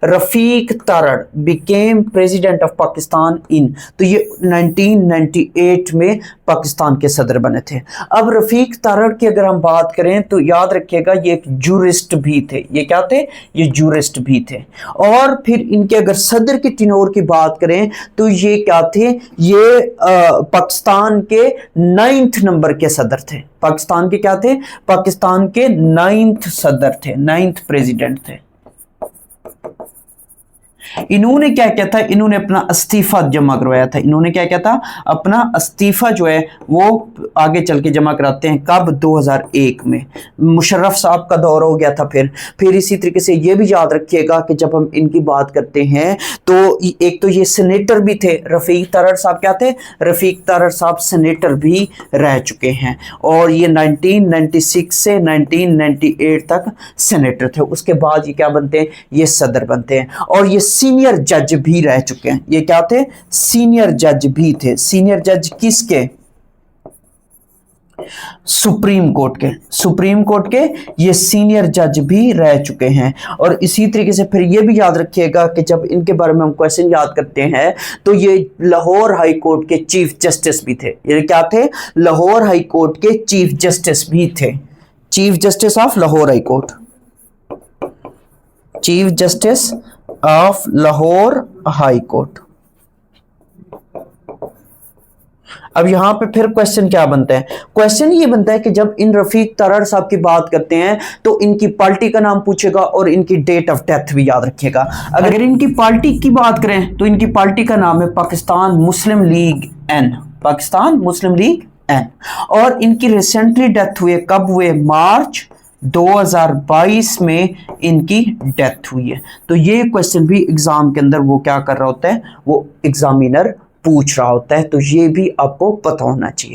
Rafiq Tarar became president of Pakistan in, तो ये 1998 में पाकिस्तान के सदर बने थे। अब रफीक तारड़ की अगर हम बात करें तो याद रखिएगा ये एक जूरिस्ट भी थे। ये क्या थे? ये जूरिस्ट भी थे। और फिर इनके अगर सदर की टिनोर की बात करें तो ये क्या थे? ये पाकिस्तान के 9th नंबर के सदर थे। पाकिस्तान के क्या थे? पाकिस्तान के 9th सदर थे, 9th प्रेसिडेंट थे। इन्होंने क्या किया था? इन्होंने अपना इस्तीफा जमा करवाया था। इन्होंने क्या किया था? अपना इस्तीफा जो है वो आगे चल के जमा कराते हैं। कब? 2001 में मुशर्रफ साहब का दौर हो गया था। फिर इसी तरीके से ये भी याद रखिएगा कि जब हम इनकी बात करते हैं तो एक तो ये सेनेटर भी थे। रफीक तारड़ साहब क्या थे? रफीक तारड़ साहब सेनेटर भी रह चुके हैं और ये 1996 से 1998 तक सेनेटर थे। उसके बाद ये क्या बनते हैं? ये सदर बनते हैं। और ये सीनियर जज भी रह चुके हैं। ये क्या थे? सीनियर जज भी थे। सीनियर जज किसके? सुप्रीम कोर्ट के। सुप्रीम कोर्ट के ये सीनियर जज भी रह चुके हैं। और इसी तरीके से फिर ये भी याद रखिएगा कि जब इनके बारे में हम क्वेश्चन याद करते हैं तो ये लाहौर हाई कोर्ट के चीफ जस्टिस भी थे। ये क्या थे? लाहौर हाई कोर्ट के चीफ जस्टिस भी थे। Chief justice of Lahore high court, chief justice of Lahore high court. अब यहां पे फिर क्वेश्चन क्या बनता है? क्वेश्चन ये बनता है कि जब इन रफीक तारड़ साहब की बात करते हैं तो इनकी पार्टी का नाम पूछेगा और इनकी डेट ऑफ डेथ भी याद रखिएगा। अगर इनकी पार्टी की बात करें तो इनकी पार्टी का नाम है पाकिस्तान मुस्लिम लीग एन, पाकिस्तान मुस्लिम लीग एन। और इनकी रिसेंटली डेथ हुई, कब हुए? मार्च 2022 में इनकी डेथ हुई है। तो ये क्वेश्चन भी एग्जाम के अंदर वो क्या कर रहा होता है? वो एग्जामिनर पूछ रहा होता है। तो ये भी आपको पता होना चाहिए।